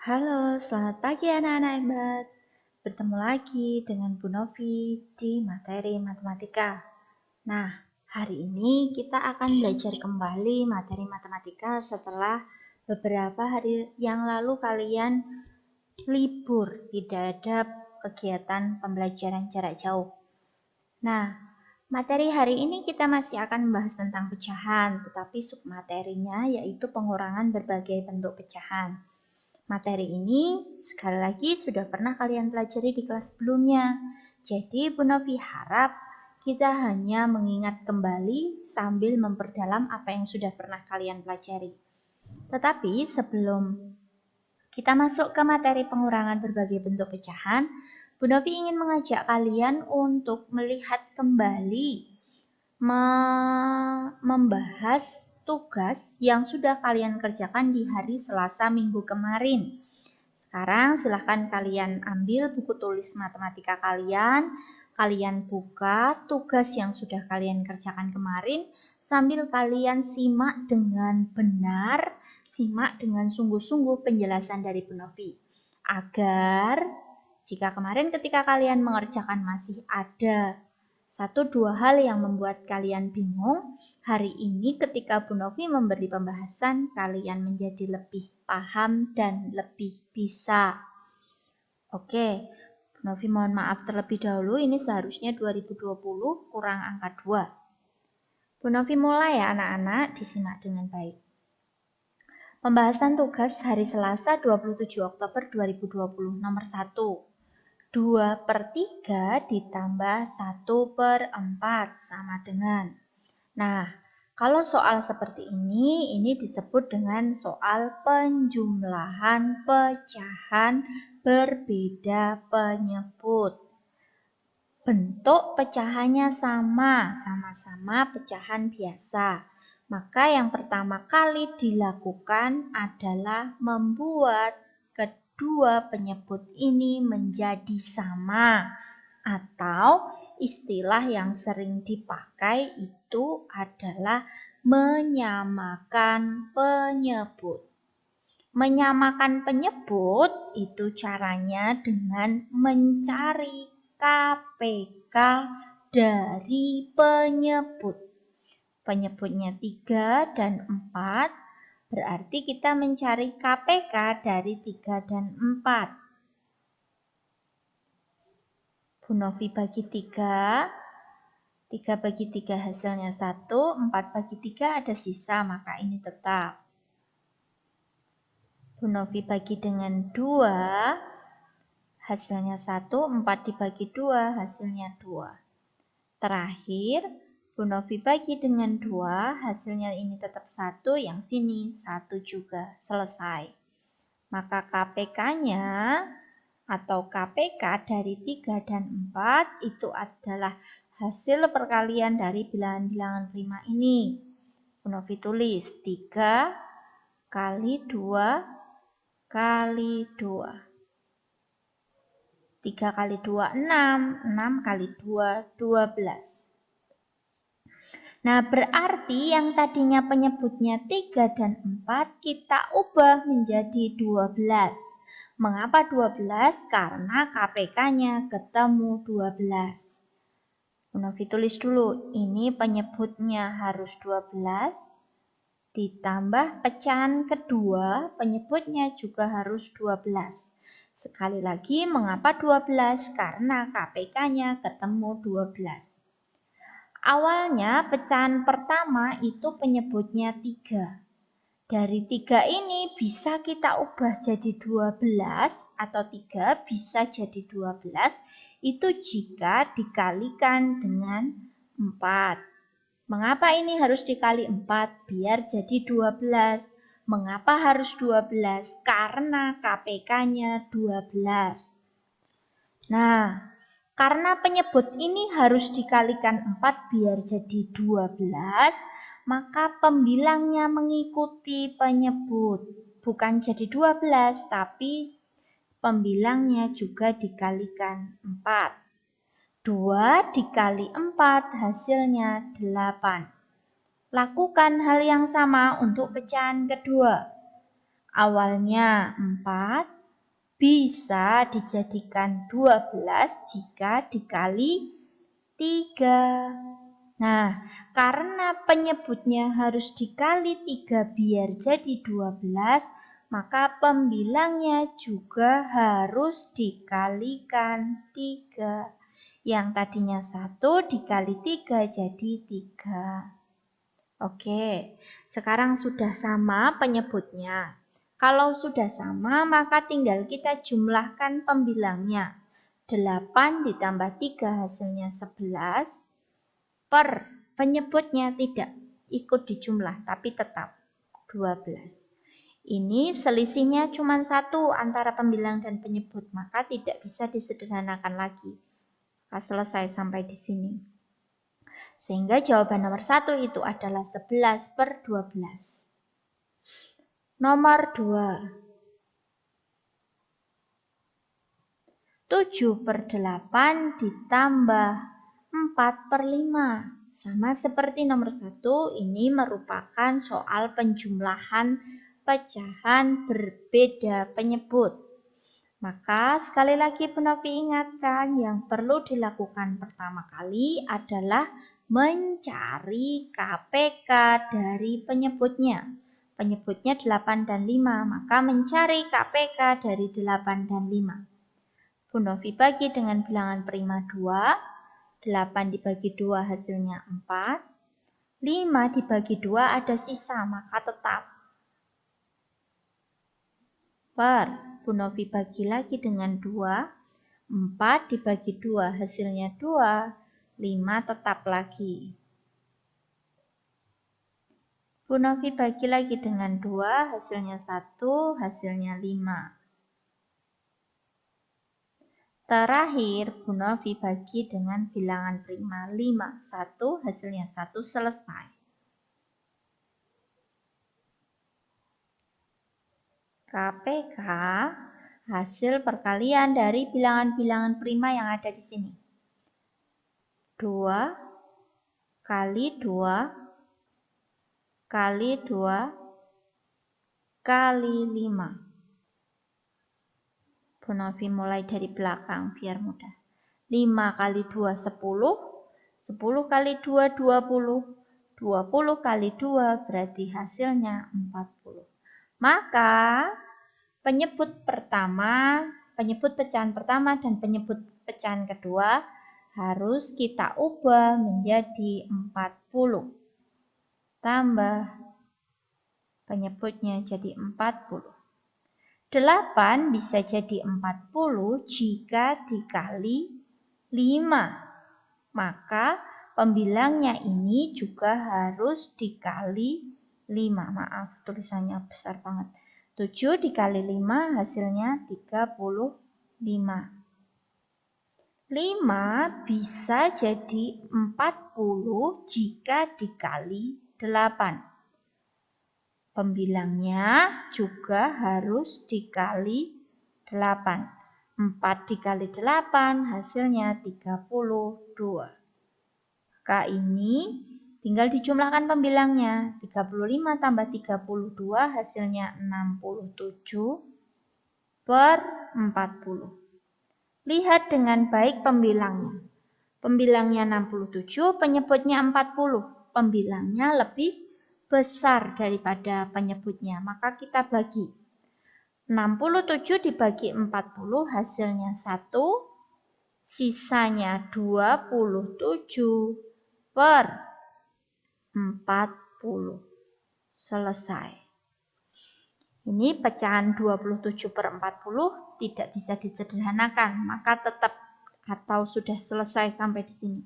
Halo, selamat pagi anak-anak hebat. Bertemu lagi dengan Bu Novi di materi matematika. Nah, hari ini kita akan belajar kembali materi matematika setelah beberapa hari yang lalu kalian libur, tidak ada kegiatan pembelajaran jarak jauh. Nah, materi hari ini kita masih akan membahas tentang pecahan, tetapi submaterinya yaitu pengurangan berbagai bentuk pecahan. Materi ini sekali lagi sudah pernah kalian pelajari di kelas sebelumnya. Jadi Bu Novi harap kita hanya mengingat kembali sambil memperdalam apa yang sudah pernah kalian pelajari. Tetapi sebelum kita masuk ke materi pengurangan berbagai bentuk pecahan, Bu Novi ingin mengajak kalian untuk melihat kembali membahas tugas yang sudah kalian kerjakan di hari Selasa minggu kemarin. Sekarang silahkan kalian ambil buku tulis matematika kalian, kalian buka tugas yang sudah kalian kerjakan kemarin, sambil kalian simak dengan benar, simak dengan sungguh-sungguh penjelasan dari Bu Novi. Agar jika kemarin ketika kalian mengerjakan masih ada 1-2 hal yang membuat kalian bingung, hari ini ketika Bu Novi memberi pembahasan, kalian menjadi lebih paham dan lebih bisa. Oke, Bu Novi mohon maaf terlebih dahulu, ini seharusnya 2020 kurang angka 2. Bu Novi mulai ya anak-anak, disimak dengan baik. Pembahasan tugas hari Selasa 27 Oktober 2020 nomor 1. 2/3 ditambah 1/4 sama dengan. Nah, kalau soal seperti ini disebut dengan soal penjumlahan pecahan berbeda penyebut. Bentuk pecahannya sama-sama pecahan biasa. Maka yang pertama kali dilakukan adalah membuat kedua penyebut ini menjadi sama, atau istilah yang sering dipakai itu adalah menyamakan penyebut. Menyamakan penyebut itu caranya dengan mencari KPK dari penyebut. Penyebutnya 3 dan 4, berarti kita mencari KPK dari 3 dan 4. Bu Novi bagi 3, 3 bagi 3 hasilnya 1, 4 bagi 3 ada sisa, maka ini tetap. Bu Novi bagi dengan 2, hasilnya 1, 4 dibagi 2, hasilnya 2. Terakhir, Bu Novi bagi dengan 2, hasilnya ini tetap 1, yang sini 1 juga, selesai. Maka KPK-nya atau KPK dari 3 dan 4 itu adalah hasil perkalian dari bilangan-bilangan prima ini. Bu Novi tulis 3 kali 2 kali 2. 3 kali 2, 6. 6 kali 2, 12. Nah, berarti yang tadinya penyebutnya 3 dan 4, kita ubah menjadi 12. Mengapa 12? Karena KPK-nya ketemu 12. Bu Novi tulis dulu, ini penyebutnya harus 12. Ditambah pecahan kedua, penyebutnya juga harus 12. Sekali lagi, mengapa 12? Karena KPK-nya ketemu 12. Awalnya pecahan pertama itu penyebutnya 3. Dari 3 ini bisa kita ubah jadi 12 atau 3 bisa jadi 12 itu jika dikalikan dengan 4. Mengapa ini harus dikali 4? Biar jadi 12. Mengapa harus 12? Karena KPK-nya 12. Nah, karena penyebut ini harus dikalikan 4 biar jadi 12, maka pembilangnya mengikuti penyebut. Bukan jadi 12, tapi pembilangnya juga dikalikan 4. 2 dikali 4 hasilnya 8. Lakukan hal yang sama untuk pecahan kedua. awalnya 4 bisa dijadikan 12 jika dikali 3. Nah, karena penyebutnya harus dikali 3 biar jadi 12, maka pembilangnya juga harus dikalikan 3. Yang tadinya 1 dikali 3 jadi 3. Oke, sekarang sudah sama penyebutnya. Kalau sudah sama, maka tinggal kita jumlahkan pembilangnya. 8 ditambah 3 hasilnya 11. Per penyebutnya tidak ikut dijumlah, tapi tetap 12. Ini selisihnya cuma 1 antara pembilang dan penyebut, maka tidak bisa disederhanakan lagi. Selesai sampai di sini. Sehingga jawaban nomor 1 itu adalah 11 per 12. Nomor 2. 7 per 8 ditambah 4 per 5. Sama seperti nomor 1, ini merupakan soal penjumlahan pecahan berbeda penyebut. Maka sekali lagi Bu Novi ingatkan, yang perlu dilakukan pertama kali adalah mencari KPK dari penyebutnya. Penyebutnya 8 dan 5, maka mencari KPK dari 8 dan 5. Bu Novi bagi dengan bilangan prima 2, 8 dibagi 2 hasilnya 4, 5 dibagi 2 ada sisa, maka tetap. Per Bu Novi bagi lagi dengan 2, 4 dibagi 2 hasilnya 2, 5 tetap lagi. Bu Novi bagi lagi dengan 2, hasilnya 1, hasilnya 5. Terakhir, Bu Novi bagi dengan bilangan prima 5, 1, hasilnya 1, selesai. KPK hasil perkalian dari bilangan-bilangan prima yang ada di sini. 2 kali 2 kali 2 kali 5. Bu Novi mulai dari belakang biar mudah. 5 kali 2 10, 10 kali 2 20, 20 kali 2 berarti hasilnya 40. Maka penyebut pecahan pertama dan penyebut pecahan kedua harus kita ubah menjadi 40. Tambah penyebutnya jadi 40. 8 bisa jadi 40 jika dikali 5. Maka pembilangnya ini juga harus dikali 5. Maaf, tulisannya besar banget. 7 dikali 5 hasilnya 35. 5 bisa jadi 40 jika dikali 8. Pembilangnya juga harus dikali 8. 4 dikali 8 hasilnya 32. Maka ini tinggal dijumlahkan pembilangnya. 35 tambah 32 hasilnya 67 per 40. Lihat dengan baik pembilangnya. Pembilangnya 67, penyebutnya 40. Pembilangnya lebih besar daripada penyebutnya. Maka kita bagi. 67 dibagi 40 hasilnya 1. Sisanya 27 per 40. Selesai. Ini pecahan 27 per 40 tidak bisa disederhanakan, maka tetap atau sudah selesai sampai di sini.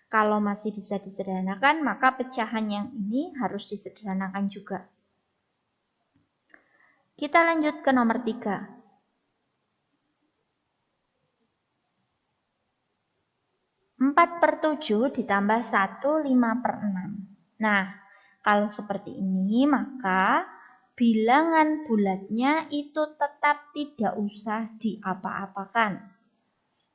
Kalau masih bisa disederhanakan, maka pecahan yang ini harus disederhanakan juga. Kita lanjut ke nomor 3. 4 per 7 ditambah 1, 5 per 6. Nah, kalau seperti ini, maka bilangan bulatnya itu tetap tidak usah diapa-apakan.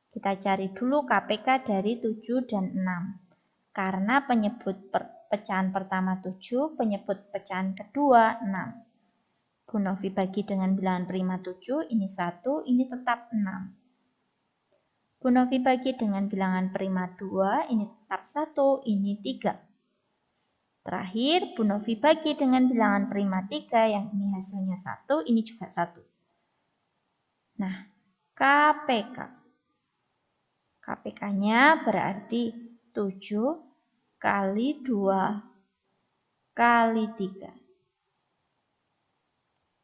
Kita cari dulu KPK dari 7 dan 6. Karena penyebut pecahan pertama 7, penyebut pecahan kedua 6. Bu Novi bagi dengan bilangan prima 7, ini 1, ini tetap 6. Bu Novi bagi dengan bilangan prima 2, ini tetap 1, ini 3. Terakhir, Bu Novi bagi dengan bilangan prima 3, yang ini hasilnya 1, ini juga 1. Nah, KPK. KPK-nya berarti 7 kali 2 kali 3.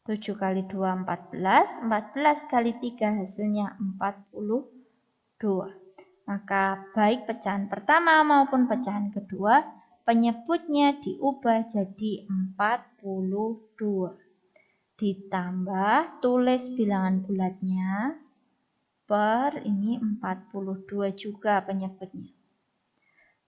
7 kali 2, 14. 14 kali 3 hasilnya 42. Maka baik pecahan pertama maupun pecahan kedua, penyebutnya diubah jadi 42. Ditambah tulis bilangan bulatnya per ini 42 juga penyebutnya.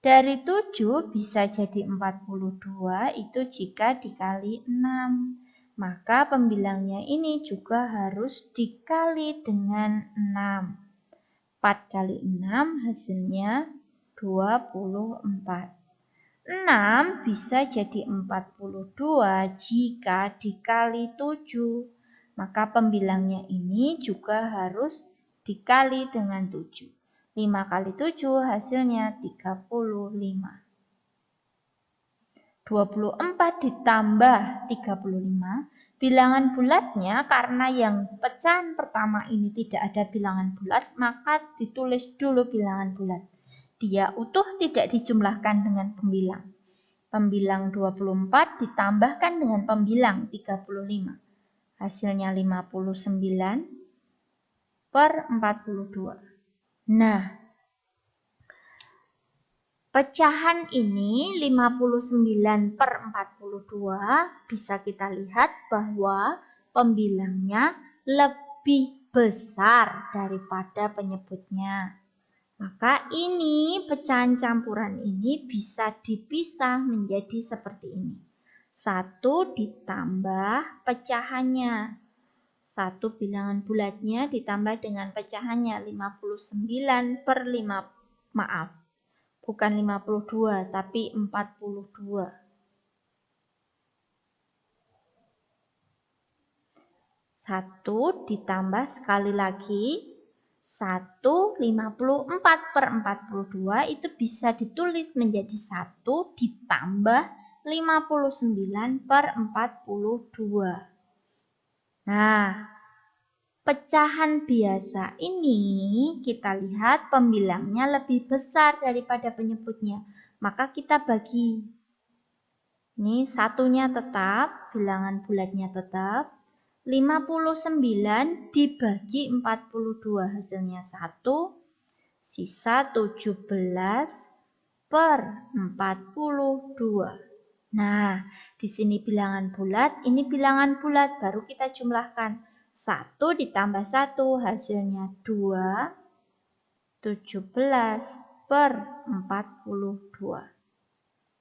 Dari 7 bisa jadi 42 itu jika dikali 6. Maka pembilangnya ini juga harus dikali dengan 6. 4 kali 6 hasilnya 24. 6 bisa jadi 42 jika dikali 7. Maka pembilangnya ini juga harus dikali dengan 7. 5 kali 7 hasilnya 35. 24 ditambah 35. Bilangan bulatnya karena yang pecahan pertama ini tidak ada bilangan bulat, maka ditulis dulu bilangan bulat. Dia utuh tidak dijumlahkan dengan pembilang. Pembilang 24 ditambahkan dengan pembilang 35. Hasilnya 59 per 42. Nah, pecahan ini 59 per 42 bisa kita lihat bahwa pembilangnya lebih besar daripada penyebutnya. Maka ini pecahan campuran ini bisa dipisah menjadi seperti ini. 1 ditambah pecahannya. 1 bilangan bulatnya ditambah dengan pecahannya 59 per 5. Maaf. Bukan 52, tapi 42. 1 ditambah sekali lagi 1, 54 per 42 itu bisa ditulis menjadi 1 ditambah 59 per 42. Nah, pecahan biasa ini kita lihat pembilangnya lebih besar daripada penyebutnya. Maka kita bagi. Ini satunya tetap, bilangan bulatnya tetap. 59 dibagi 42 hasilnya 1. Sisa 17 per 42. Nah, di sini bilangan bulat, ini bilangan bulat baru kita jumlahkan. 1 ditambah 1 hasilnya 2, 17 per 42.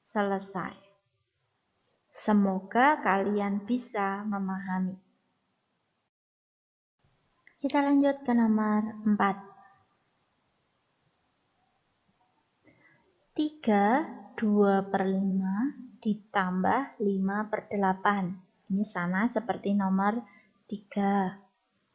Selesai. Semoga kalian bisa memahami. Kita lanjut ke nomor 4. 3, 2 per 5 ditambah 5 per 8. Ini sama seperti nomor 3.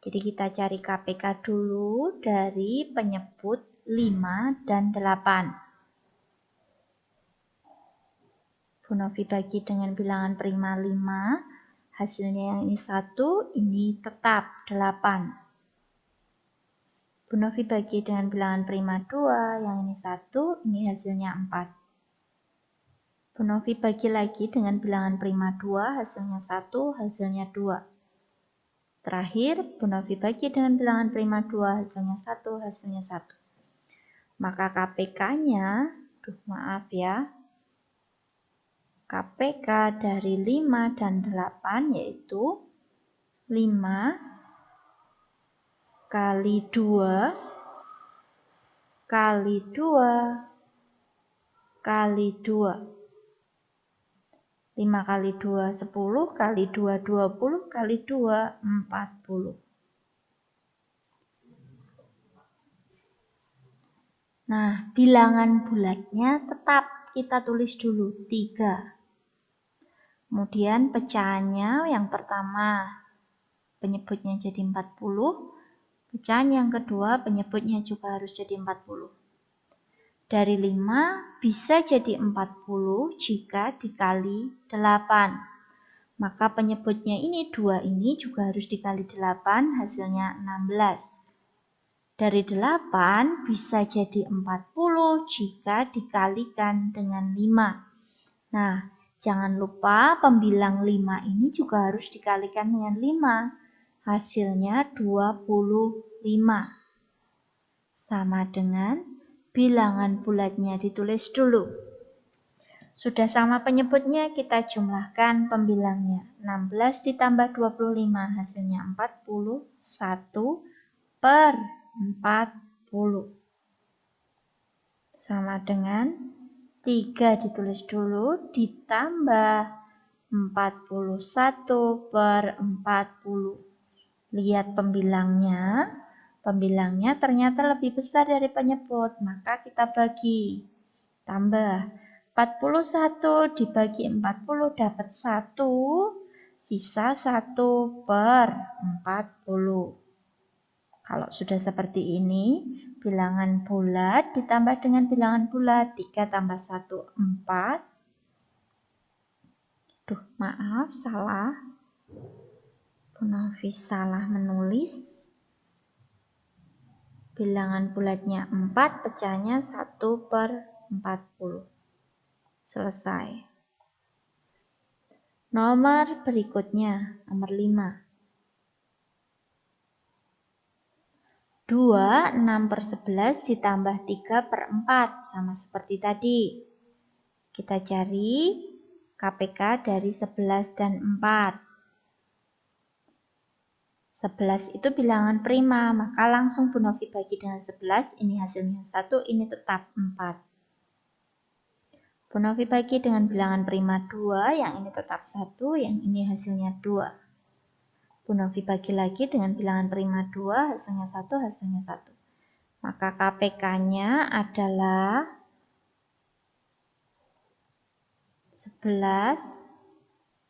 Jadi kita cari KPK dulu dari penyebut 5 dan 8. Bu Novi bagi dengan bilangan prima 5. Hasilnya yang ini 1, ini tetap 8. Bu Novi bagi dengan bilangan prima 2, yang ini 1, ini hasilnya 4. Bu Novi bagi lagi dengan bilangan prima 2, hasilnya 1, hasilnya 2. Terakhir, Bu Novi bagi dengan bilangan prima 2, hasilnya 1, hasilnya 1. Maka KPK-nya, maaf ya, KPK dari 5 dan 8 yaitu 5 kali 2 kali 2 kali 2. 5 kali 2, 10, kali 2, 20, kali 2, 40. Nah, bilangan bulatnya tetap kita tulis dulu 3. Kemudian pecahannya yang pertama penyebutnya jadi 40. Pecahan yang kedua penyebutnya juga harus jadi 40. Dari 5 bisa jadi 40 jika dikali 8. Maka penyebutnya ini 2 ini juga harus dikali 8, hasilnya 16. Dari 8 bisa jadi 40 jika dikalikan dengan 5. Nah, jangan lupa pembilang 5 ini juga harus dikalikan dengan 5. Hasilnya 25. Sama dengan bilangan bulatnya ditulis dulu. Sudah sama penyebutnya, kita jumlahkan pembilangnya. 16 ditambah 25 hasilnya 41 per 40. Sama dengan 3 ditulis dulu ditambah 41 per 40. Lihat pembilangnya. Pembilangnya ternyata lebih besar dari penyebut, maka kita bagi. Tambah 41 dibagi 40 dapat 1, sisa 1 per 40. Kalau sudah seperti ini, bilangan bulat ditambah dengan bilangan bulat, 3 tambah 1, 4. Duh, maaf, salah. Bu Novi salah menulis. Bilangan bulatnya 4, pecahnya 1 per 40. Selesai. Nomor berikutnya, nomor 5. 2, 6 per 11 ditambah 3 per 4, sama seperti tadi. Kita cari KPK dari 11 dan 4. 11 itu bilangan prima, maka langsung Bu Novi bagi dengan 11, ini hasilnya 1, ini tetap 4. Bu Novi bagi dengan bilangan prima 2, yang ini tetap 1, yang ini hasilnya 2. Bu Novi bagi lagi dengan bilangan prima 2, hasilnya 1, hasilnya 1. Maka KPK-nya adalah 11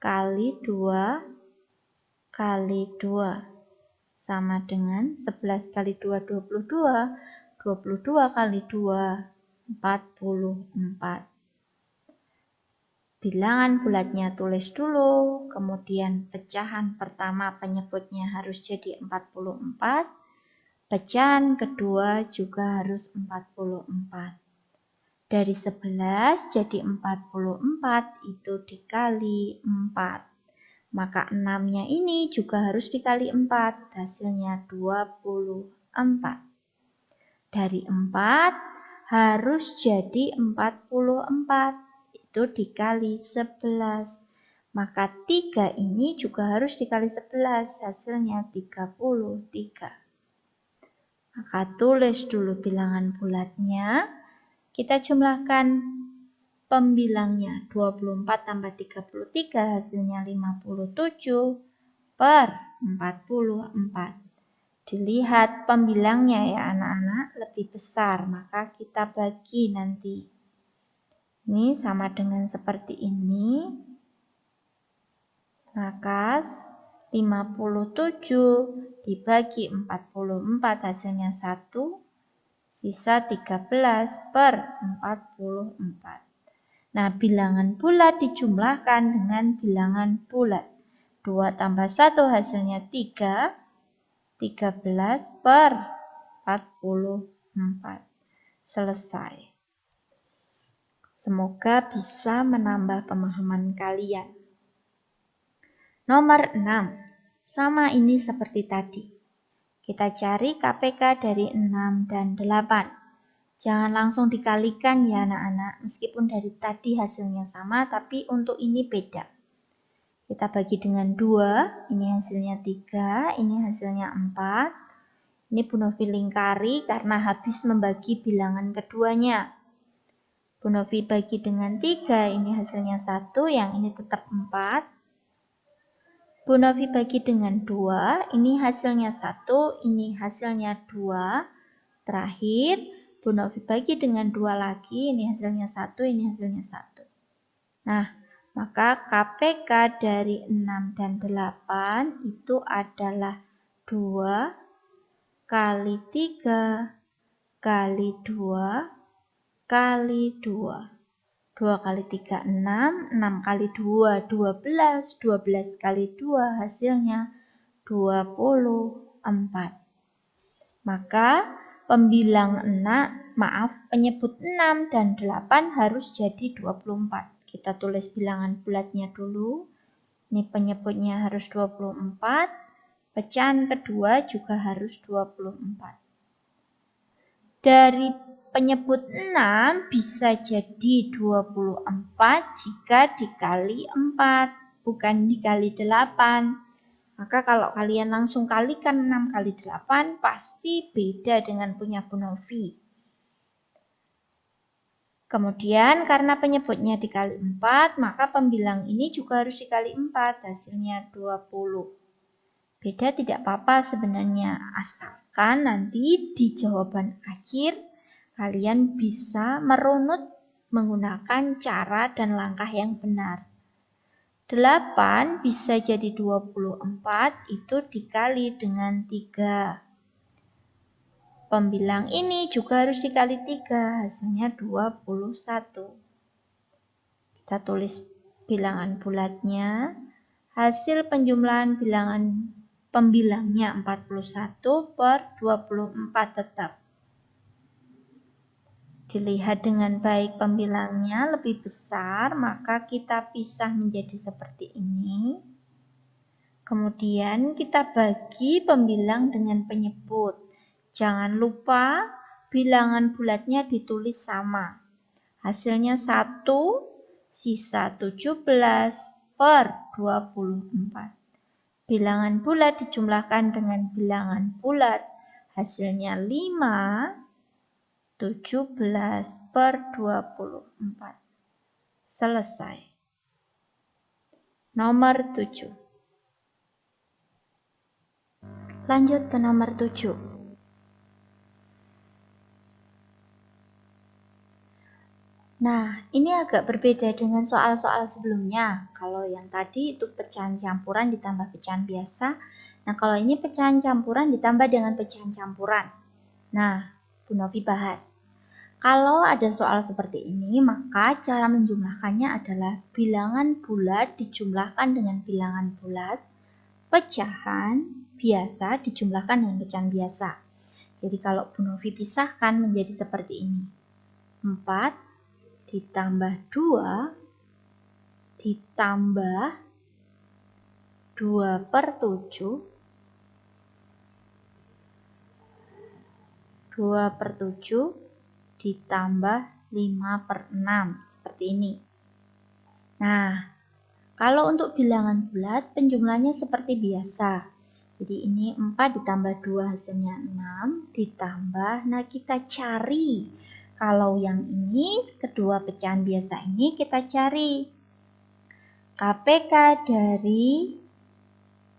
kali 2 kali 2. Sama dengan 11 kali 2, 22. 22 kali 2, 44. Bilangan bulatnya tulis dulu, kemudian pecahan pertama penyebutnya harus jadi 44, pecahan kedua juga harus 44. Dari 11 jadi 44 itu dikali 4. Maka 6-nya ini juga harus dikali 4, hasilnya 24. Dari 4 harus jadi 44. Itu dikali 11. Maka 3 ini juga harus dikali 11, hasilnya 33. Maka tulis dulu bilangan bulatnya. Kita jumlahkan pembilangnya. 24 tambah 33 hasilnya 57 per 44. Dilihat pembilangnya ya anak-anak lebih besar, maka kita bagi nanti. Ini sama dengan seperti ini. Maka 57 dibagi 44 hasilnya 1, sisa 13 per 44. Nah, bilangan bulat dijumlahkan dengan bilangan bulat. 2 tambah 1 hasilnya 3, 13 per 44. Selesai. Semoga bisa menambah pemahaman kalian. Nomor 6. Sama ini seperti tadi. Kita cari KPK dari 6 dan 8. Jangan langsung dikalikan ya anak-anak, meskipun dari tadi hasilnya sama, tapi untuk ini beda. Kita bagi dengan 2, ini hasilnya 3, ini hasilnya 4. Ini Bu Novi lingkari karena habis membagi bilangan keduanya. Bu Novi bagi dengan 3, ini hasilnya 1, yang ini tetap 4. Bu Novi bagi dengan 2, ini hasilnya 1, ini hasilnya 2. Terakhir, Bu Novi bagi dengan 2 lagi, ini hasilnya 1, ini hasilnya 1. Nah, Maka KPK dari 6 dan 8 itu adalah 2 kali 3 kali 2 kali 2. 2 kali 3, 6. 6 kali 2, 12. 12 kali 2 hasilnya 24. Maka pembilang 6, penyebut 6 dan 8 harus jadi 24. Kita tulis bilangan bulatnya dulu. Ini penyebutnya harus 24. Pecahan kedua juga harus 24. Dari penyebut 6 bisa jadi 24 jika dikali 4, bukan dikali 8. Maka kalau kalian langsung kalikan 6 kali 8 pasti beda dengan punya Bu Novi. Kemudian karena penyebutnya dikali 4, maka pembilang ini juga harus dikali 4, hasilnya 20. Beda tidak apa-apa sebenarnya, asalkan nanti di jawaban akhir kalian bisa merunut menggunakan cara dan langkah yang benar. 8 bisa jadi 24 itu dikali dengan 3. Pembilang ini juga harus dikali 3, hasilnya 21. Kita tulis bilangan bulatnya. Hasil penjumlahan bilangan pembilangnya 41 per 24 tetap. Dilihat dengan baik pembilangnya lebih besar, maka kita pisah menjadi seperti ini. Kemudian kita bagi pembilang dengan penyebut. Jangan lupa bilangan bulatnya ditulis sama. Hasilnya 1, sisa 17 per 24. Bilangan bulat dijumlahkan dengan bilangan bulat. Hasilnya 5, 17 per 24. Selesai. Nomor 7. Lanjut ke nomor 7. Nah, ini agak berbeda dengan soal-soal sebelumnya. Kalau yang tadi itu pecahan campuran ditambah pecahan biasa. Nah, kalau ini pecahan campuran ditambah dengan pecahan campuran. Nah, Bu Novi bahas. Kalau ada soal seperti ini, maka cara menjumlahkannya adalah bilangan bulat dijumlahkan dengan bilangan bulat, pecahan biasa dijumlahkan dengan pecahan biasa. Jadi kalau Bu Novi pisahkan menjadi seperti ini. 4 ditambah 2 ditambah 2 per 7, 2 per 7 ditambah 5 per 6, seperti ini. Nah, kalau untuk bilangan bulat, penjumlahnya seperti biasa. Jadi ini 4 ditambah 2 hasilnya 6, ditambah, nah kita cari. Kalau yang ini, kedua pecahan biasa ini kita cari. KPK dari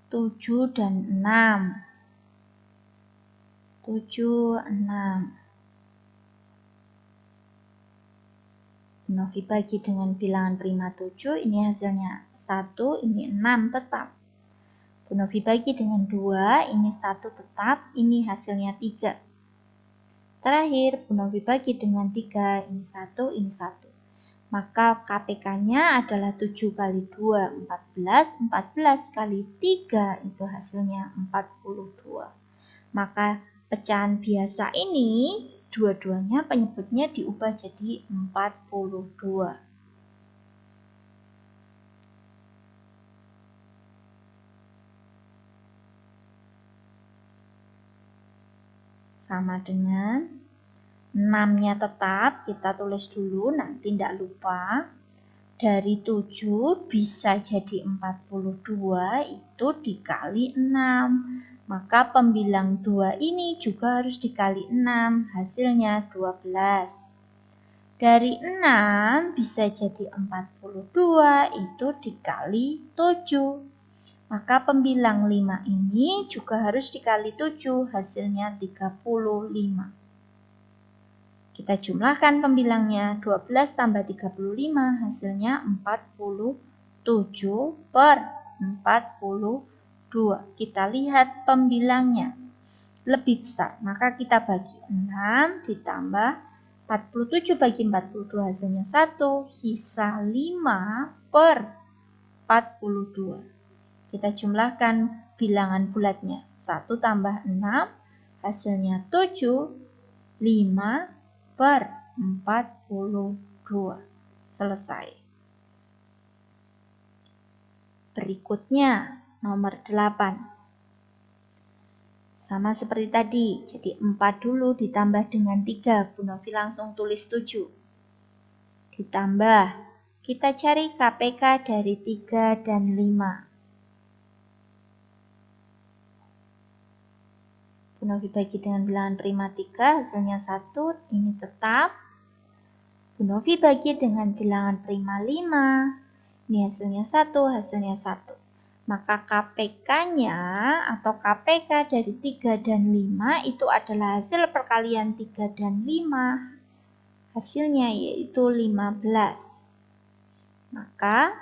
7 dan 6. 7, 6. Novi bagi dengan bilangan prima 7, ini hasilnya 1, ini 6 tetap. Bu Novi bagi dengan 2, ini 1 tetap, ini hasilnya 3. Terakhir, Bu Novi bagi dengan 3, ini 1, ini 1. Maka KPK-nya adalah 7 kali 2, 14, 14 kali 3, itu hasilnya 42. Maka pecahan biasa ini, dua-duanya penyebutnya diubah jadi 42. Sama dengan 6-nya tetap, kita tulis dulu, nanti tidak lupa. Dari 7 bisa jadi 42, itu dikali 6. Maka pembilang 2 ini juga harus dikali 6, hasilnya 12. Dari 6 bisa jadi 42, itu dikali 7. Maka pembilang 5 ini juga harus dikali 7, hasilnya 35. Kita jumlahkan pembilangnya, 12 tambah 35 hasilnya 47 per 42. Kita lihat pembilangnya lebih besar, maka kita bagi 6 ditambah 47 bagi 42 hasilnya 1, sisa 5 per 42. Kita jumlahkan bilangan bulatnya, 1 tambah 6 hasilnya 7, 5 per 42. Selesai. Berikutnya nomor 8. Sama seperti tadi, jadi 4 dulu ditambah dengan 3. Bu Novi langsung tulis 7. Ditambah, kita cari KPK dari 3 dan 5. Bu Novi bagi dengan bilangan prima 3, hasilnya 1, ini tetap. Bu Novi bagi dengan bilangan prima 5, ini hasilnya 1, hasilnya 1. Maka KPK-nya atau KPK dari 3 dan 5 itu adalah hasil perkalian 3 dan 5. Hasilnya yaitu 15. Maka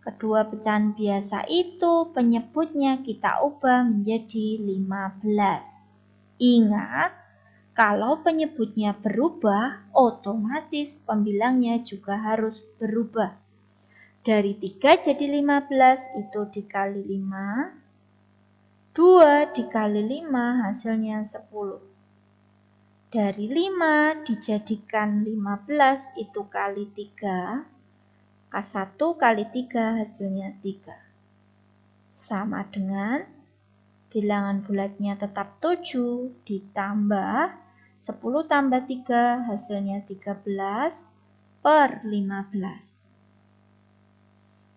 kedua pecahan biasa itu penyebutnya kita ubah menjadi 15. Ingat, kalau penyebutnya berubah, otomatis pembilangnya juga harus berubah. Dari 3 jadi 15 itu dikali 5. 2 dikali 5 hasilnya 10. Dari 5 dijadikan 15 itu kali 3. K1 kali 3 hasilnya 3. Sama dengan bilangan bulatnya tetap 7 ditambah 10 tambah 3 hasilnya 13 per 15.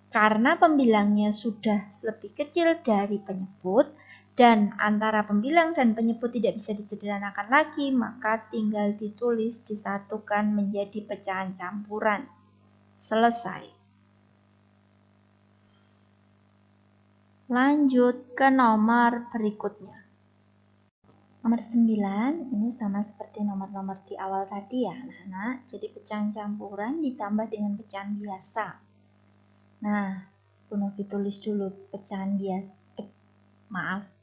Karena pembilangnya sudah lebih kecil dari penyebut dan antara pembilang dan penyebut tidak bisa disederhanakan lagi, maka tinggal ditulis disatukan menjadi pecahan campuran. Selesai. Lanjut ke nomor berikutnya. Nomor 9, ini sama seperti nomor-nomor di awal tadi ya, anak-anak. Jadi pecahan campuran ditambah dengan pecahan biasa. Nah, Bu Novi tulis dulu pecahan biasa.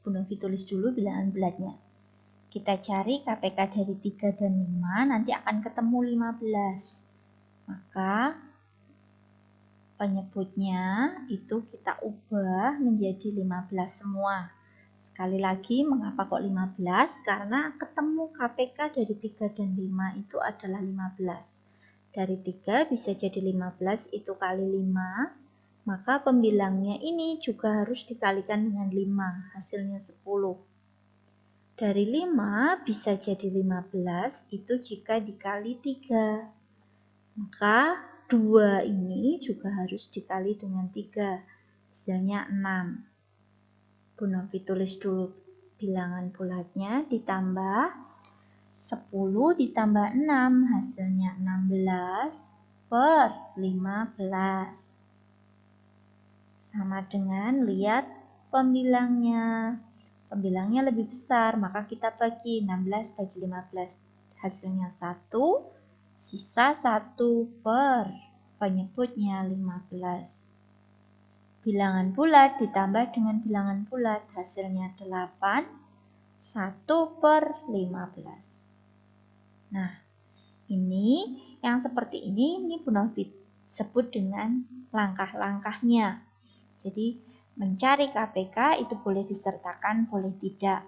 Bu Novi tulis dulu bilangan bulatnya. Kita cari KPK dari 3 dan 5, nanti akan ketemu 15. Maka penyebutnya itu kita ubah menjadi 15 semua. Sekali lagi, mengapa kok 15? Karena ketemu KPK dari 3 dan 5 itu adalah 15. Dari 3 bisa jadi 15 itu kali 5, maka pembilangnya ini juga harus dikalikan dengan 5, hasilnya 10. Dari 5 bisa jadi 15 itu jika dikali 3. Maka 2 ini juga harus dikali dengan 3, hasilnya 6. Bu Novi tulis dulu bilangan bulatnya ditambah 10 ditambah 6 hasilnya 16 per 15. Sama dengan lihat pembilangnya. Pembilangnya lebih besar, maka kita bagi 16 bagi 15 hasilnya 1. Sisa 1 per penyebutnya 15. Bilangan bulat ditambah dengan bilangan bulat hasilnya 8. 1 per 15. Nah, ini yang seperti ini Bu Novi sebut dengan langkah-langkahnya. Jadi mencari KPK itu boleh disertakan, boleh tidak.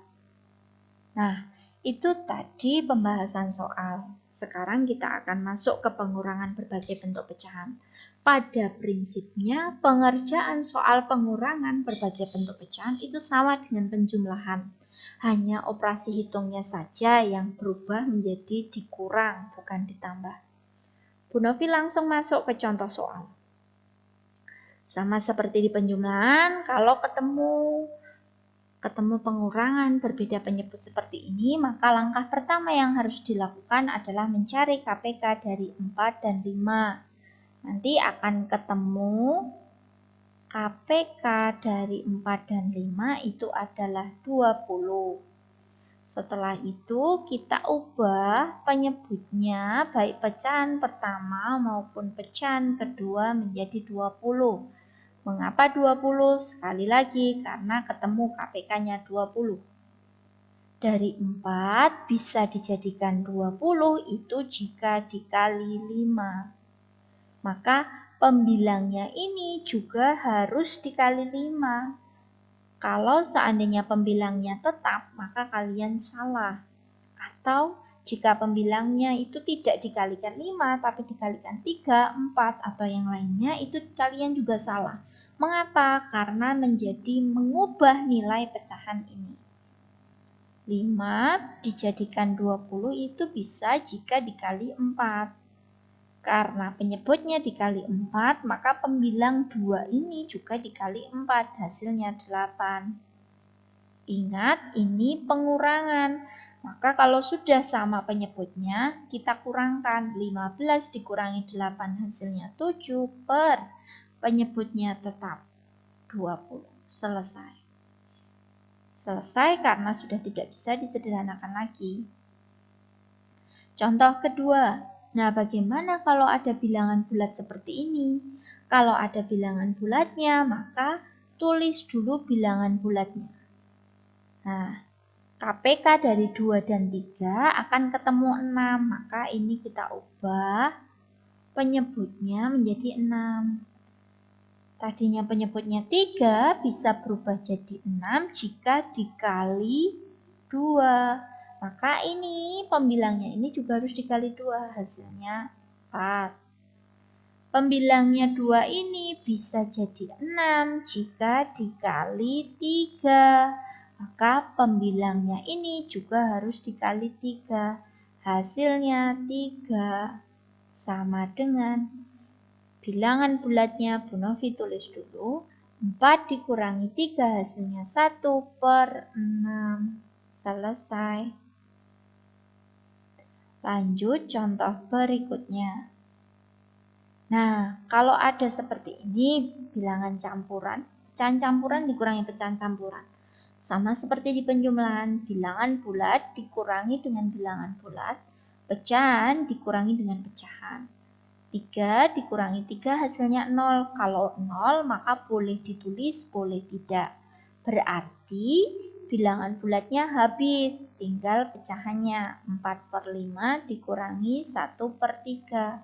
Nah, itu tadi pembahasan soal. Sekarang kita akan masuk ke pengurangan berbagai bentuk pecahan. Pada prinsipnya, pengerjaan soal pengurangan berbagai bentuk pecahan itu sama dengan penjumlahan. Hanya operasi hitungnya saja yang berubah menjadi dikurang, bukan ditambah. Bu Novi langsung masuk ke contoh soal. Sama seperti di penjumlahan, kalau ketemu pengurangan berbeda penyebut seperti ini, maka langkah pertama yang harus dilakukan adalah mencari KPK dari 4 dan 5. Nanti akan ketemu KPK dari 4 dan 5 itu adalah 20. Setelah itu kita ubah penyebutnya baik pecahan pertama maupun pecahan kedua menjadi 20. Mengapa 20? Sekali lagi karena ketemu KPK-nya 20. Dari 4 bisa dijadikan 20 itu jika dikali 5. Maka pembilangnya ini juga harus dikali 5. Kalau seandainya pembilangnya tetap, maka kalian salah. Atau jika pembilangnya itu tidak dikalikan 5, tapi dikalikan 3, 4, atau yang lainnya, itu kalian juga salah. Mengapa? Karena menjadi mengubah nilai pecahan ini. 5 dijadikan 20 itu bisa jika dikali 4. Karena penyebutnya dikali 4, maka pembilang 2 ini juga dikali 4, hasilnya 8. Ingat, ini pengurangan. Maka kalau sudah sama penyebutnya, kita kurangkan. 15 dikurangi 8 hasilnya 7 per penyebutnya tetap 20. Selesai. Selesai karena sudah tidak bisa disederhanakan lagi. Contoh kedua. Nah, bagaimana kalau ada bilangan bulat seperti ini? Kalau ada bilangan bulatnya, maka tulis dulu bilangan bulatnya. Nah, KPK dari 2 dan 3 akan ketemu 6, maka ini kita ubah penyebutnya menjadi 6. Tadinya penyebutnya 3 bisa berubah jadi 6 jika dikali 2. Maka ini pembilangnya ini juga harus dikali 2, hasilnya 4. Pembilangnya 2 ini bisa jadi 6 jika dikali 3. Maka pembilangnya ini juga harus dikali 3. Hasilnya 3. Sama dengan bilangan bulatnya Bu Novi tulis dulu. 4 dikurangi 3 hasilnya 1 per 6. Selesai. Lanjut contoh berikutnya. Nah, kalau ada seperti ini, bilangan campuran, pecahan campuran dikurangi pecahan campuran. Sama seperti di penjumlahan, bilangan bulat dikurangi dengan bilangan bulat, pecahan dikurangi dengan pecahan. 3 dikurangi 3 hasilnya 0. Kalau 0 maka boleh ditulis, boleh tidak. Berarti bilangan bulatnya habis, tinggal pecahannya. 4 per 5 dikurangi 1 per 3.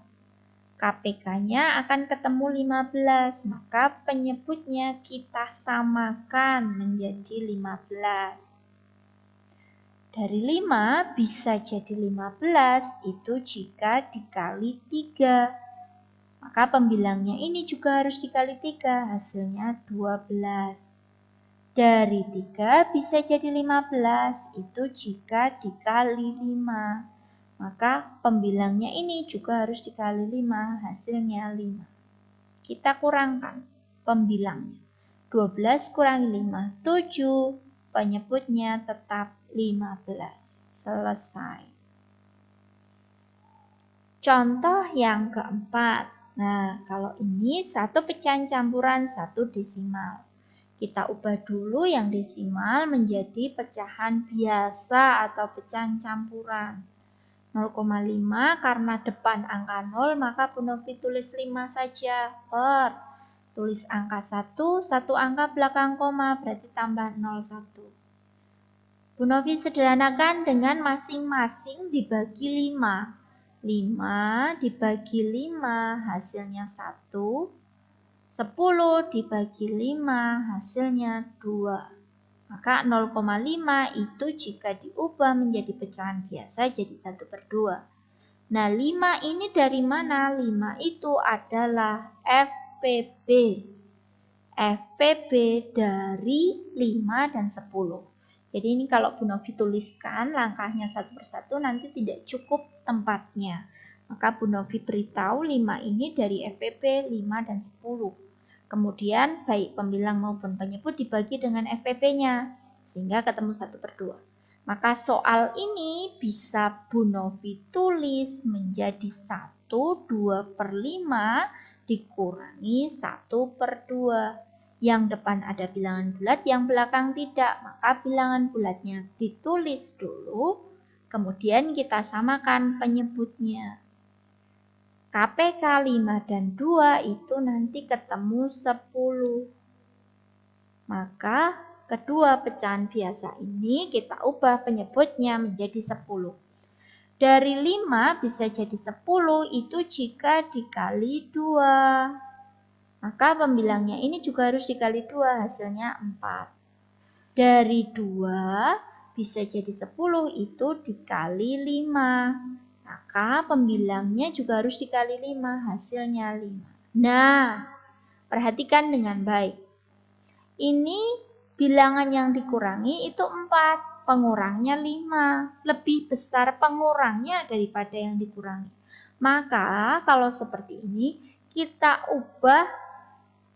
KPK-nya akan ketemu 15, maka penyebutnya kita samakan menjadi 15. Dari 5 bisa jadi 15 itu jika dikali 3. Maka pembilangnya ini juga harus dikali 3, hasilnya 12. Dari 3 bisa jadi 15 itu jika dikali 5. Maka pembilangnya ini juga harus dikali 5, hasilnya 5. Kita kurangkan pembilangnya. 12 kurangi 5, 7. Penyebutnya tetap 15. Selesai. Contoh yang keempat. Nah, kalau ini satu pecahan campuran, satu desimal. Kita ubah dulu yang desimal menjadi pecahan biasa atau pecahan campuran. 0,5 karena depan angka 0 maka Bu Novi tulis 5 saja per tulis angka 1, satu angka belakang koma berarti tambah 01. Bu Novi sederhanakan dengan masing-masing dibagi 5. 5 dibagi 5 hasilnya 1. 10 dibagi 5 hasilnya 2. Maka 0,5 itu jika diubah menjadi pecahan biasa jadi 1 per 2. Nah, 5 ini dari mana? 5 itu adalah FPB. FPB dari 5 dan 10. Jadi ini kalau Bu Novi tuliskan langkahnya satu persatu nanti tidak cukup tempatnya. Maka Bu Novi beritahu 5 ini dari FPB 5 dan 10. Kemudian baik pembilang maupun penyebut dibagi dengan FPB-nya sehingga ketemu 1 per 2. Maka soal ini bisa Bu Novi tulis menjadi 1, 2 per 5 dikurangi 1 per 2. Yang depan ada bilangan bulat, yang belakang tidak. Maka bilangan bulatnya ditulis dulu, kemudian kita samakan penyebutnya. KPK 5 dan 2 itu nanti ketemu 10. Maka kedua pecahan biasa ini kita ubah penyebutnya menjadi 10. Dari 5 bisa jadi 10 itu jika dikali 2. Maka pembilangnya ini juga harus dikali 2, hasilnya 4. Dari 2 bisa jadi 10 itu dikali 5. Maka pembilangnya juga harus dikali 5, hasilnya 5. Nah, perhatikan dengan baik. Ini bilangan yang dikurangi itu 4, pengurangnya 5. Lebih besar pengurangnya daripada yang dikurangi. Maka kalau seperti ini, kita ubah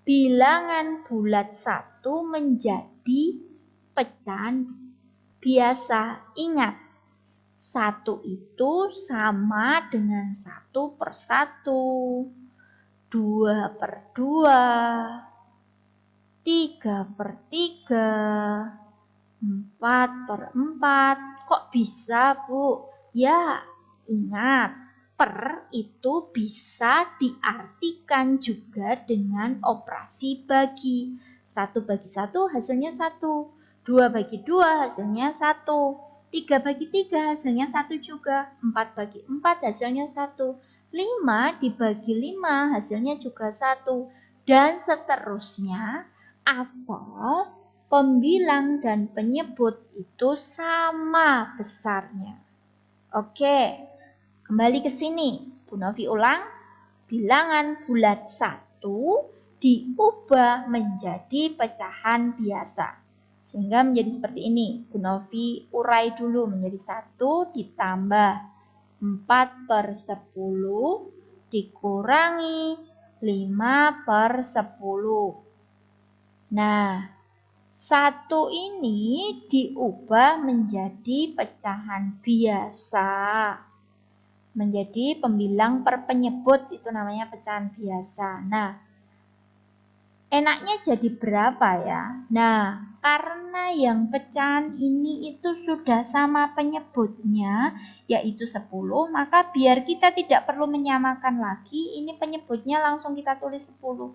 bilangan bulat 1 menjadi pecahan biasa. Ingat, 1 itu sama dengan 1 per 1, 2 per 2, 3 per 3, 4 per 4. Kok bisa, Bu? Ya, ingat. Per itu bisa diartikan juga dengan operasi bagi. 1 bagi 1 hasilnya 1. 2 bagi 2 hasilnya 1. 3 bagi 3 hasilnya 1 juga. 4 bagi 4 hasilnya 1. 5 dibagi 5 hasilnya juga 1. Dan seterusnya, asal pembilang dan penyebut itu sama besarnya. Oke. Kembali ke sini, Bu Novi ulang, bilangan bulat 1 diubah menjadi pecahan biasa. Sehingga menjadi seperti ini, Bu Novi urai dulu menjadi 1 ditambah 4 per 10 dikurangi 5 per 10. Nah, 1 ini diubah menjadi pecahan biasa. Menjadi pembilang per penyebut, itu namanya pecahan biasa. Nah, enaknya jadi berapa ya? Nah, karena yang pecahan ini itu sudah sama penyebutnya, yaitu 10, maka biar kita tidak perlu menyamakan lagi, ini penyebutnya langsung kita tulis 10.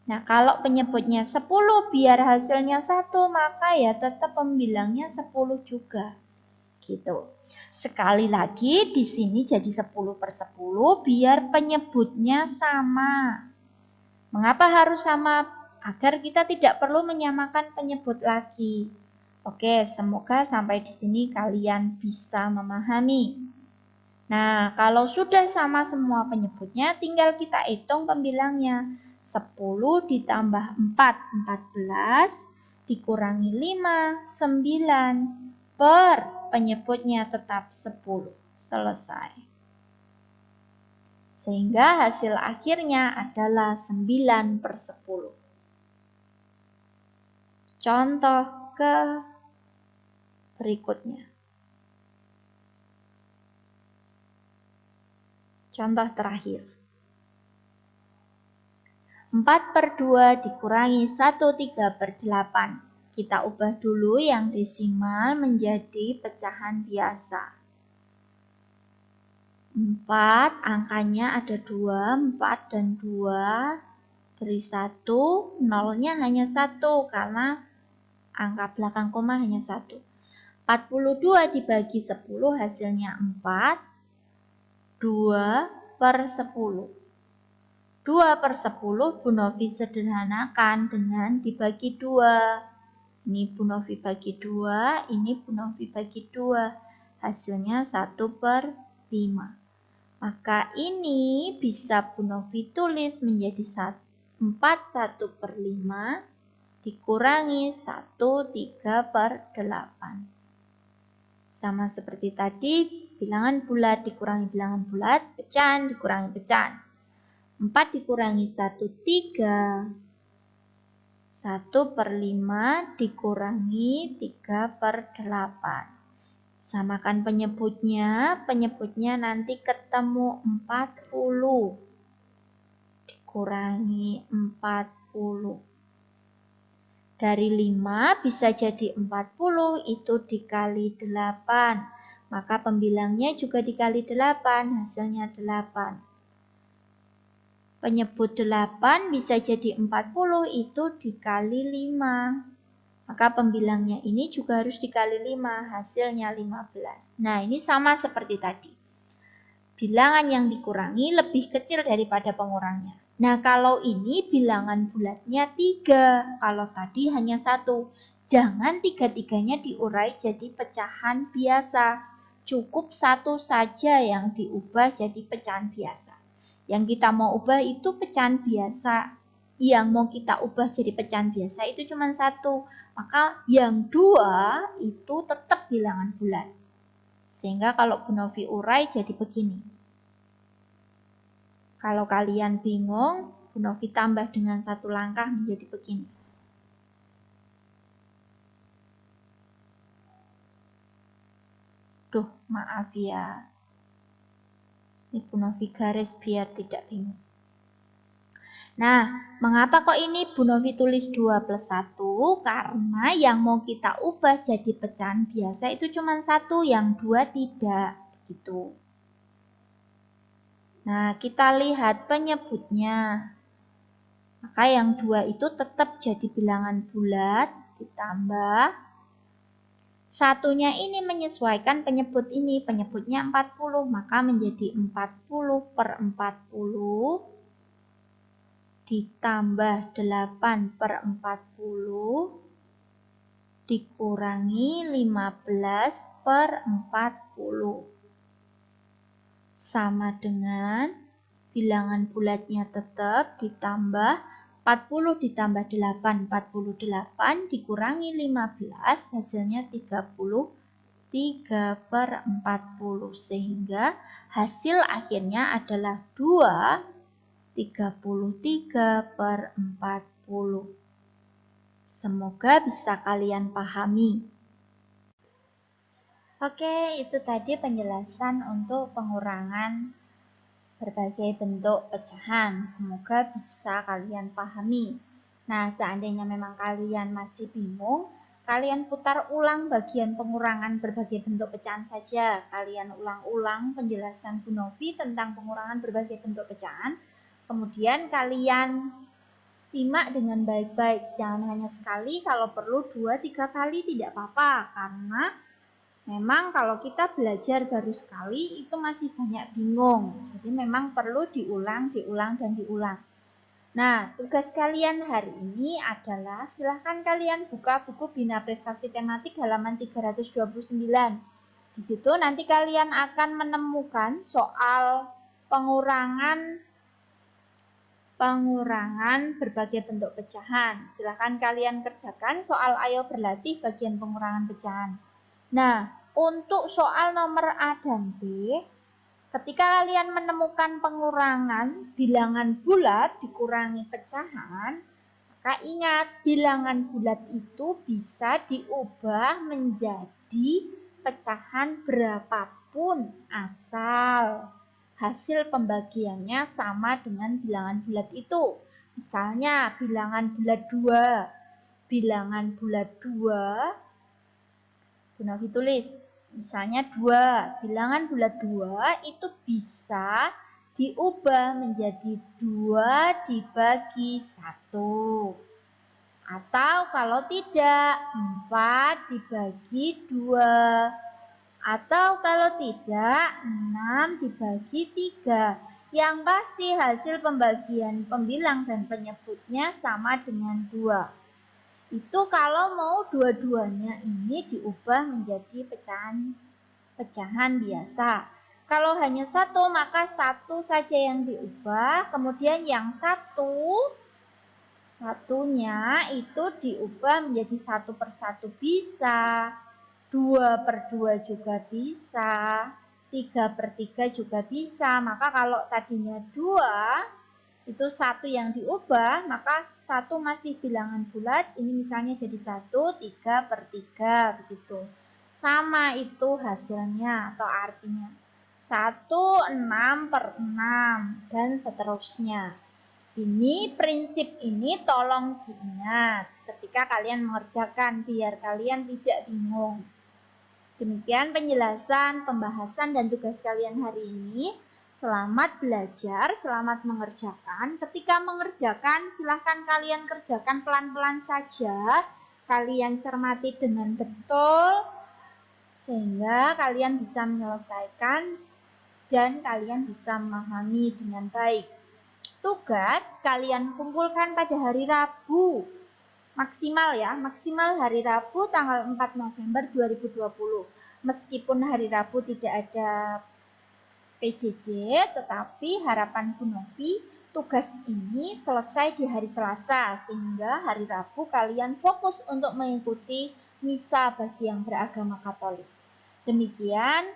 Nah, kalau penyebutnya 10 biar hasilnya 1, maka ya tetap pembilangnya 10 juga. Gitu. Sekali lagi di sini jadi 10 per 10 biar penyebutnya sama. Mengapa harus sama? Agar kita tidak perlu menyamakan penyebut lagi. Oke, semoga sampai di sini kalian bisa memahami. Nah, kalau sudah sama semua penyebutnya, tinggal kita hitung pembilangnya. 10 ditambah 4, 14, dikurangi 5, 9, per penyebutnya tetap 10. Selesai. Sehingga hasil akhirnya adalah 9 per 10. Contoh ke berikutnya. Contoh terakhir. 4 per 2 dikurangi 1/3 per 8. Kita ubah dulu yang desimal menjadi pecahan biasa. 4, angkanya ada 2, 4 dan 2, beri 1, nolnya hanya 1 karena angka belakang koma hanya 1. 42 dibagi 10 hasilnya 4, 2 per 10. 2 per 10 Bu Novi sederhanakan dengan dibagi 2. Ini Bu Novi bagi 2, ini Bu Novi bagi 2. Hasilnya 1 per 5. Maka ini bisa Bu Novi tulis menjadi 4 1 per 5 dikurangi 1 3 per 8. Sama seperti tadi, bilangan bulat dikurangi bilangan bulat, pecahan dikurangi pecahan. 4 dikurangi 1, 3. 1 per 5 dikurangi 3 per 8. Samakan penyebutnya nanti ketemu 40. Dikurangi 40. Dari 5 bisa jadi 40, itu dikali 8. Maka pembilangnya juga dikali 8, hasilnya 8. Penyebut 8 bisa jadi 40, itu dikali 5. Maka pembilangnya ini juga harus dikali 5, hasilnya 15. Nah, ini sama seperti tadi. Bilangan yang dikurangi lebih kecil daripada pengurangnya. Nah, kalau ini bilangan bulatnya 3, kalau tadi hanya 1. Jangan tiga-tiganya diurai jadi pecahan biasa. Cukup 1 saja yang diubah jadi pecahan biasa. Yang kita mau ubah itu pecahan biasa. Yang mau kita ubah jadi pecahan biasa itu cuma 1. Maka yang 2 itu tetap bilangan bulat. Sehingga kalau Bu Novi urai jadi begini. Kalau kalian bingung, Bu Novi tambah dengan 1 langkah menjadi begini. Duh, maaf ya. Ini Bu Novi garis biar tidak bingung. Nah, mengapa kok ini Bu Novi tulis 2 plus 1? Karena yang mau kita ubah jadi pecahan biasa itu cuma 1, yang 2 tidak. Begitu. Nah, kita lihat penyebutnya. Maka yang 2 itu tetap jadi bilangan bulat, ditambah. Satunya ini menyesuaikan penyebut ini. Penyebutnya 40, maka menjadi 40 per 40. Ditambah 8 per 40 dikurangi 15 per 40 sama dengan bilangan bulatnya tetap ditambah 40 ditambah 8, 48 dikurangi 15 hasilnya 33 per 40 sehingga hasil akhirnya adalah 2 33 per 40. Semoga bisa kalian pahami. Oke, itu tadi penjelasan untuk pengurangan berbagai bentuk pecahan. Semoga bisa kalian pahami. Nah, seandainya memang kalian masih bingung, kalian putar ulang bagian pengurangan berbagai bentuk pecahan saja. Kalian ulang-ulang penjelasan Bu Novi tentang pengurangan berbagai bentuk pecahan. Kemudian kalian simak dengan baik-baik. Jangan hanya sekali, kalau perlu 2-3 kali tidak apa-apa. Karena memang kalau kita belajar baru sekali itu masih banyak bingung. Jadi memang perlu diulang, dan diulang. Nah, tugas kalian hari ini adalah silahkan kalian buka buku Bina Prestasi Tematik halaman 329. Di situ nanti kalian akan menemukan soal pengurangan berbagai bentuk pecahan. Silahkan kalian kerjakan soal ayo berlatih bagian pengurangan pecahan. Nah, untuk soal nomor A dan B, ketika kalian menemukan pengurangan bilangan bulat dikurangi pecahan, maka ingat bilangan bulat itu bisa diubah menjadi pecahan berapapun asal hasil pembagiannya sama dengan bilangan bulat itu. Misalnya bilangan bulat 2. Bilangan bulat 2, Bu Novi tulis, misalnya 2. Bilangan bulat 2 itu bisa diubah menjadi 2 dibagi 1. Atau kalau tidak, 4 dibagi 2. Atau kalau tidak, 6 dibagi 3. Yang pasti hasil pembagian pembilang dan penyebutnya sama dengan 2. Itu kalau mau dua-duanya ini diubah menjadi pecahan biasa. Kalau hanya 1, maka 1 saja yang diubah. Kemudian yang satunya itu diubah menjadi 1 per 1 bisa. 2 per 2 juga bisa, 3 per 3 juga bisa. Maka kalau tadinya 2, itu 1 yang diubah, maka 1 masih bilangan bulat, ini misalnya jadi 1, 3 per 3, begitu. Sama itu hasilnya atau artinya. 1, 6 per 6, dan seterusnya. Ini prinsip ini tolong diingat. ketika kalian mengerjakan, biar kalian tidak bingung. Demikian penjelasan, pembahasan, dan tugas kalian hari ini. Selamat belajar, selamat mengerjakan. Ketika mengerjakan, silahkan kalian kerjakan pelan-pelan saja. Kalian cermati dengan betul, sehingga kalian bisa menyelesaikan dan kalian bisa memahami dengan baik. Tugas kalian kumpulkan pada hari Rabu. Maksimal ya, maksimal hari Rabu tanggal 4 November 2020. Meskipun hari Rabu tidak ada PJJ, tetapi harapan Bu Novi tugas ini selesai di hari Selasa, sehingga hari Rabu kalian fokus untuk mengikuti misa bagi yang beragama Katolik. Demikian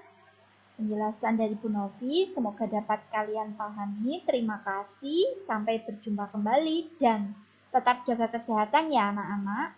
penjelasan dari Bu Novi, semoga dapat kalian pahami. Terima kasih, sampai berjumpa kembali dan tetap jaga kesehatan ya anak-anak.